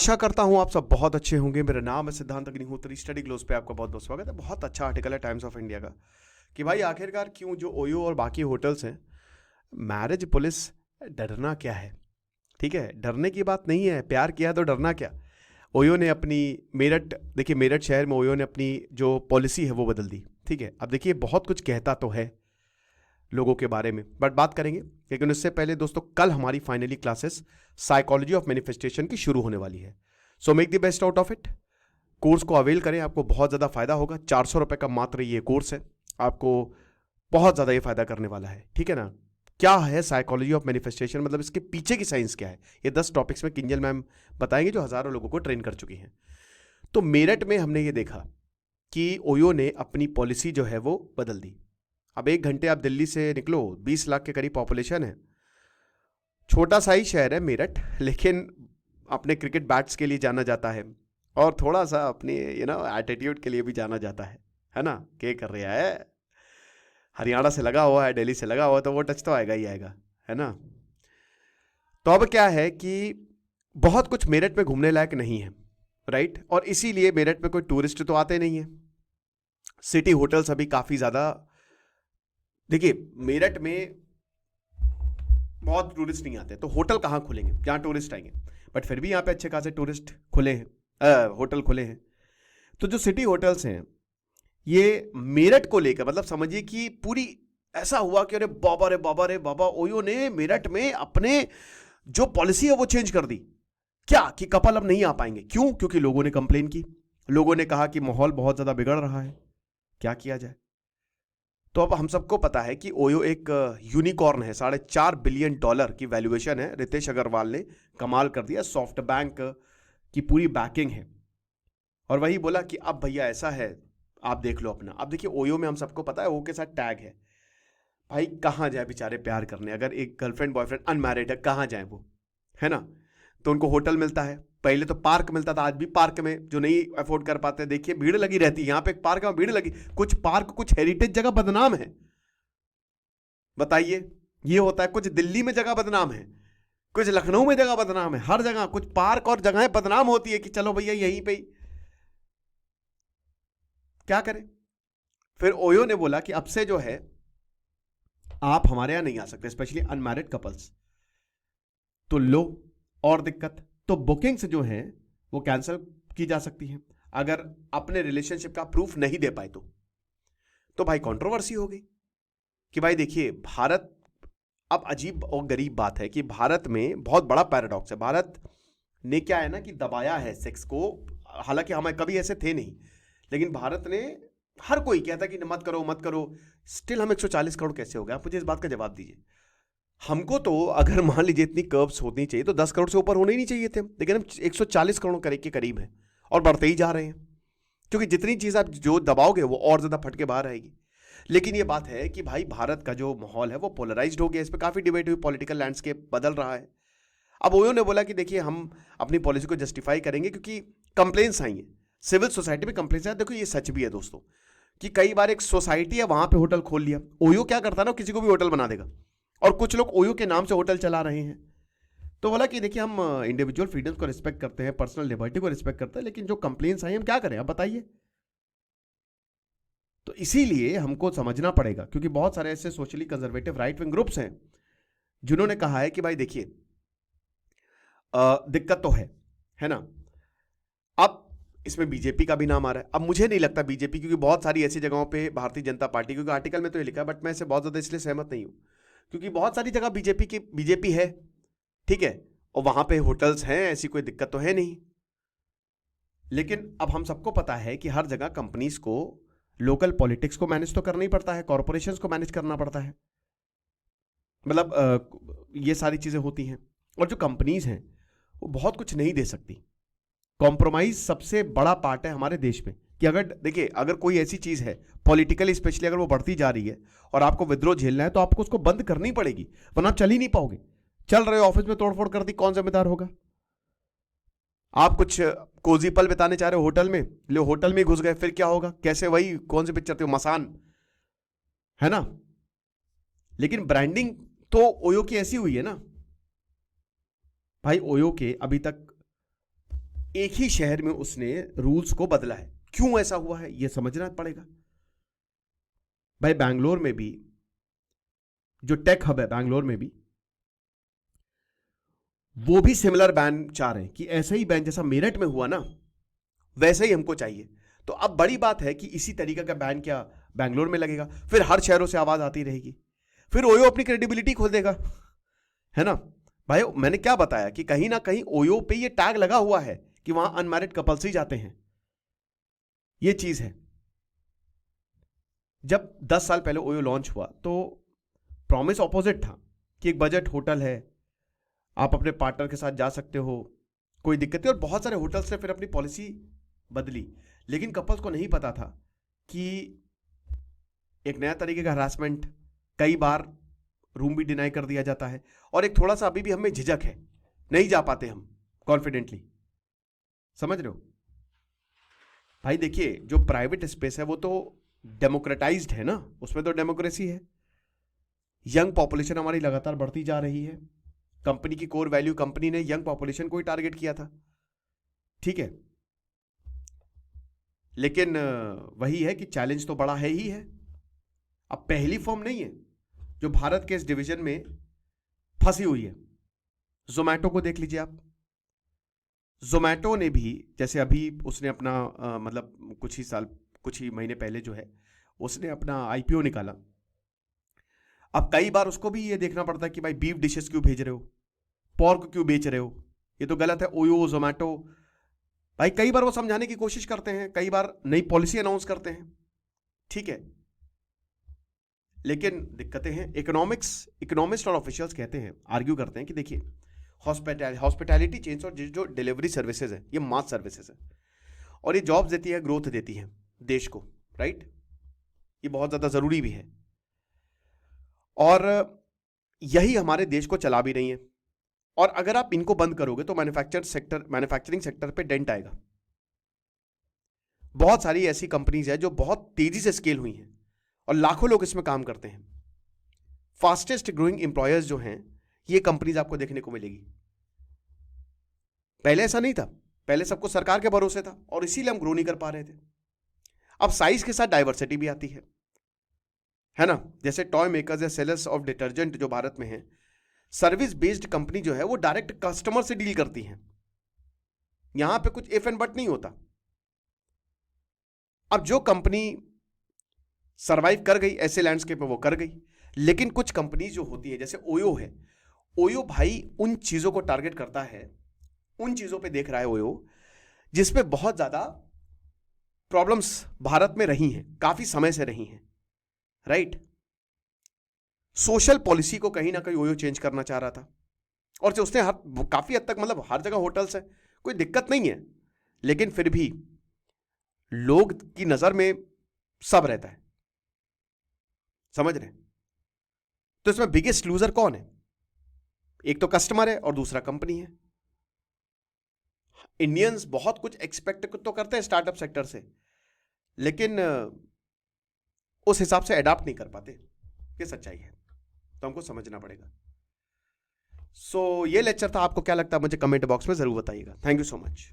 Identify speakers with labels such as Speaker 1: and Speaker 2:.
Speaker 1: आशा करता हूं आप सब बहुत अच्छे होंगे। मेरा नाम है सिद्धांत अग्निहोत्री। स्टडी ग्लोस पे आपका बहुत बहुत स्वागत है। बहुत अच्छा आर्टिकल है टाइम्स ऑफ इंडिया का कि भाई आखिरकार क्यों जो ओयो और बाकी होटल्स हैं, मैरिज पुलिस, डरना क्या है। ठीक है, डरने की बात नहीं है, प्यार किया है तो डरना क्या। ओयो ने अपनी मेरठ, देखिए मेरठ शहर में ओयो ने अपनी जो पॉलिसी है वो बदल दी। ठीक है, अब देखिए बहुत कुछ कहता तो है लोगों के बारे में, बट बात करेंगे। लेकिन उससे पहले दोस्तों, कल हमारी finally classes psychology of manifestation की शुरू होने वाली है। So make the best out of it. Course को अवेल करें, आपको बहुत ज़्यादा फायदा होगा। 400 रुपये का मात्र ये कोर्स है, आपको बहुत ज़्यादा ये फायदा करने वाला है। ठीक है ना। क्या है साइकोलॉजी ऑफ मैनिफेस्टेशन, मतलब इसके पीछे की साइंस क्या है, ये 10 टॉपिक्स में किंजल मैम बताएंगे जो हज़ारों लोगों को ट्रेन कर चुकी हैं। तो मेरठ में हमने ये देखा कि ओयो ने अपनी पॉलिसी जो है वो बदल दी। अब 1 घंटे आप दिल्ली से निकलो, 20 लाख के करीब पॉपुलेशन है, छोटा सा ही शहर है मेरठ, लेकिन अपने क्रिकेट बैट्स के लिए जाना जाता है और थोड़ा सा अपने एटीट्यूड के लिए भी जाना जाता है ना। क्या कर रहा है, हरियाणा से लगा हुआ है, दिल्ली से लगा हुआ है, तो वो टच तो आएगा ही आएगा, है ना। तो अब क्या है कि बहुत कुछ मेरठ में घूमने लायक नहीं है, राइट। और इसीलिए मेरठ में कोई टूरिस्ट तो आते नहीं है। सिटी होटल्स अभी काफ़ी ज़्यादा, देखिए मेरठ में बहुत टूरिस्ट नहीं आते, तो होटल कहाँ खुलेंगे जहाँ टूरिस्ट आएंगे। बट फिर भी यहाँ पे अच्छे खासे टूरिस्ट खुले हैं, होटल खुले हैं। तो जो सिटी होटल्स हैं ये मेरठ को लेकर, मतलब समझिए कि पूरी ऐसा हुआ कि अरे बाबा रे बाबा रे बाबा, ओयो ने मेरठ में अपने जो पॉलिसी है वो चेंज कर दी। क्या कि कपल अब नहीं आ पाएंगे। क्यों? क्योंकि लोगों ने कंप्लेन की, लोगों ने कहा कि माहौल बहुत ज्यादा बिगड़ रहा है, क्या किया जाए। तो अब हम सबको पता है कि ओयो एक यूनिकॉर्न है, $4.5 बिलियन की वैल्यूएशन है। रितेश अग्रवाल ने कमाल कर दिया, सॉफ्ट बैंक की पूरी बैकिंग है। और वही बोला कि अब भैया ऐसा है, आप देख लो अपना। अब देखिए ओयो में हम सबको पता है, ओ के साथ टैग है। भाई कहाँ जाए बेचारे प्यार करने, अगर एक गर्लफ्रेंड बॉयफ्रेंड अनमैरिड है, कहाँ जाए वो, है ना। तो उनको होटल मिलता है, पहले तो पार्क मिलता था, आज भी पार्क में जो नहीं अफोर्ड कर पाते, देखिए भीड़ लगी रहती है। यहाँ पे एक पार्क में भीड़ लगी, कुछ पार्क कुछ हेरिटेज जगह बदनाम है, बताइए। ये होता है, कुछ दिल्ली में जगह बदनाम है, कुछ लखनऊ में जगह बदनाम है, हर जगह कुछ पार्क और जगहें बदनाम होती है कि चलो भैया यहीं पे क्या करें। फिर ओयो ने बोला कि अब से जो है आप हमारे यहां नहीं आ सकते, स्पेशली अनमैरिड कपल्स। तो लो और दिक्कत, तो बुकिंग्स जो हैं वो कैंसिल की जा सकती हैं अगर अपने रिलेशनशिप का प्रूफ नहीं दे पाए तो भाई कंट्रोवर्सी हो गई कि भाई देखिए भारत, अब अजीब और गरीब बात है कि भारत में बहुत बड़ा पैराडॉक्स है। भारत ने क्या है ना कि दबाया है सेक्स को, हालांकि हम कभी ऐसे थे नहीं, लेकिन भारत ने, हर कोई कहता कि मत करो मत करो, स्टिल हम 140 करोड़ कैसे हो गए। आप मुझे इस बात का जवाब दीजिए। हमको तो अगर मान लीजिए इतनी कर्व्स होनी चाहिए तो 10 करोड़ से ऊपर होने ही नहीं चाहिए थे, लेकिन हम 140 करोड़ के करीब हैं और बढ़ते ही जा रहे हैं, क्योंकि जितनी चीज आप जो दबाओगे वो और ज्यादा फट के बाहर आएगी। लेकिन ये बात है कि भाई भारत का जो माहौल है वो पोलराइज्ड हो गया, इस पर काफी डिबेट हुई, पॉलिटिकल लैंडस्केप बदल रहा है। अब ओयो ने बोला कि देखिए हम अपनी पॉलिसी को जस्टिफाई करेंगे क्योंकि कंप्लेंट्स आई हैं, सिविल सोसाइटी में कंप्लेंट्स आए। देखो ये सच भी है दोस्तों कि कई बार एक सोसाइटी है वहां पे होटल खोल लिया, ओयो क्या करता है ना, किसी को भी होटल बना देगा, और कुछ लोग ओयो के नाम से होटल चला रहे हैं। तो बोला कि देखिए हम इंडिविजुअल फ्रीडम को रिस्पेक्ट करते हैं, पर्सनल लिबर्टी को रिस्पेक्ट करते हैं, लेकिन जो कंप्लेंट्स आई हम क्या करें, आप बताइए। तो इसीलिए हमको समझना पड़ेगा, क्योंकि बहुत सारे ऐसे socially conservative right wing groups हैं जिन्होंने कहा है कि भाई देखिए दिक्कत तो है ना। अब इसमें बीजेपी का भी नाम आ रहा है। अब मुझे नहीं लगता बीजेपी, क्योंकि बहुत सारी ऐसी जगहों पे भारतीय जनता पार्टी, क्योंकि आर्टिकल में तो ये लिखा है, बट मैं इससे बहुत ज्यादा इसलिए सहमत नहीं हूं क्योंकि बहुत सारी जगह बीजेपी है, ठीक है, और वहां पे होटल्स हैं, ऐसी कोई दिक्कत तो है नहीं। लेकिन अब हम सबको पता है कि हर जगह कंपनीज को लोकल पॉलिटिक्स को मैनेज तो करना ही पड़ता है, कॉर्पोरेशंस को मैनेज करना पड़ता है, मतलब ये सारी चीजें होती हैं। और जो कंपनीज हैं वो बहुत कुछ नहीं दे सकती। कॉम्प्रोमाइज सबसे बड़ा पार्ट है हमारे देश में कि अगर देखिए अगर कोई ऐसी चीज है पॉलिटिकली स्पेशली अगर वो बढ़ती जा रही है और आपको विद्रोह झेलना है तो आपको उसको बंद करनी पड़ेगी, वरना आप चल ही नहीं पाओगे। चल रहे हो ऑफिस में तोड़फोड़ कर दी, कौन जिम्मेदार होगा। आप कुछ कोजी पल बिताने चाह रहे हो होटल में, ले होटल में घुस गए, फिर क्या होगा, कैसे, वही कौन सी पिक्चर थी मसान, है ना। लेकिन ब्रांडिंग तो ओयो की ऐसी हुई है ना भाई, ओयो के अभी तक एक ही शहर में उसने रूल्स को बदला है। क्यों ऐसा हुआ है यह समझना पड़ेगा। भाई बैंगलोर में भी जो टेक हब है, बैंगलोर में भी वो भी सिमिलर बैन चाह रहे हैं कि ऐसा ही बैन जैसा मेरठ में हुआ ना, वैसे ही हमको चाहिए। तो अब बड़ी बात है कि इसी तरीके का बैन क्या बैंगलोर में लगेगा, फिर हर शहरों से आवाज आती रहेगी, फिर ओयो अपनी क्रेडिबिलिटी खोल देगा, है ना। भाई मैंने क्या बताया कि कहीं ना कहीं ओयो पे ये टैग लगा हुआ है कि वहां अनमैरिड कपल्स ही जाते हैं, ये चीज है। जब 10 साल पहले ओयो लॉन्च हुआ तो प्रॉमिस ऑपोजिट था कि एक बजट होटल है, आप अपने पार्टनर के साथ जा सकते हो, कोई दिक्कत नहीं। और बहुत सारे होटल्स ने फिर अपनी पॉलिसी बदली, लेकिन कपल्स को नहीं पता था कि एक नया तरीके का हरासमेंट, कई बार रूम भी डिनाई कर दिया जाता है, और एक थोड़ा सा अभी भी हमें झिझक है, नहीं जा पाते हम कॉन्फिडेंटली, समझ रहे हो। भाई देखिए जो प्राइवेट स्पेस है वो तो डेमोक्रेटाइज्ड है ना, उसमें तो डेमोक्रेसी है। यंग पॉपुलेशन हमारी लगातार बढ़ती जा रही है, कंपनी की कोर वैल्यू, कंपनी ने यंग पॉपुलेशन को ही टारगेट किया था, ठीक है। लेकिन वही है कि चैलेंज तो बड़ा है ही है। अब पहली फर्म नहीं है जो भारत के इस डिवीजन में फंसी हुई है। जोमैटो को देख लीजिए आप। जोमैटो ने भी जैसे अभी उसने अपना मतलब कुछ ही महीने पहले जो है उसने अपना आईपीओ निकाला। अब कई बार उसको भी ये देखना पड़ता है कि भाई बीफ डिशेस क्यों भेज रहे हो, पॉर्क क्यों बेच रहे हो, ये तो गलत है। ओयो जोमैटो भाई कई बार वो समझाने की कोशिश करते हैं, कई बार नई पॉलिसी अनाउंस करते हैं, ठीक है। लेकिन दिक्कतें हैं। इकोनॉमिस्ट और ऑफिशियल्स कहते हैं, आर्ग्यू करते हैं कि देखिए हॉस्पिटैलिटी चेन्स और जो डिलीवरी सर्विसेज है ये मास सर्विसेज है, और ये जॉब्स देती है, ग्रोथ देती है देश को, राइट। ये बहुत ज़्यादा ज़रूरी भी है, और यही हमारे देश को चला भी रही है। और अगर आप इनको बंद करोगे तो मैन्युफैक्चरिंग सेक्टर पे डेंट आएगा। बहुत सारी ऐसी कंपनीज है जो बहुत तेजी से स्केल हुई हैं और लाखों लोग इसमें काम करते हैं। फास्टेस्ट ग्रोइंग एम्प्लॉयर्स जो हैं ये कंपनीज आपको देखने को मिलेगी। पहले ऐसा नहीं था, पहले सबको सरकार के भरोसे था और इसीलिए हम ग्रो नहीं कर पा रहे थे। अब साइज के साथ डाइवर्सिटी भी आती है ना। जैसे टॉय मेकर्स या सेलर्स ऑफ डिटर्जेंट जो भारत में है, सर्विस बेस्ड कंपनी जो है वो डायरेक्ट कस्टमर से डील करती है, यहां पे कुछ इफ एंड बट नहीं होता। अब जो कंपनी सरवाइव कर गई ऐसे लैंडस्केप में वो कर गई, लेकिन कुछ कंपनी जो होती है जैसे ओयो है, ओयो भाई उन चीजों को टारगेट करता है, उन चीजों पे देख रहा है ओयो जिसपे बहुत ज्यादा प्रॉब्लम्स भारत में रही हैं, काफी समय से रही हैं, राइट। सोशल पॉलिसी को कहीं ना कहीं ओयो चेंज करना चाह रहा था, और जो उसने काफी हद तक मतलब हर जगह होटल्स है, कोई दिक्कत नहीं है, लेकिन फिर भी लोग की नजर में सब रहता है, समझ रहे। तो इसमें बिगेस्ट लूजर कौन है? एक तो कस्टमर है और दूसरा कंपनी है। इंडियंस बहुत कुछ एक्सपेक्ट तो करते हैं स्टार्टअप सेक्टर से, लेकिन उस हिसाब से अडॉप्ट नहीं कर पाते, ये सच्चाई है, तो हमको समझना पड़ेगा। सो ये लेक्चर था, आपको क्या लगता है मुझे कमेंट बॉक्स में जरूर बताइएगा। Thank you so much.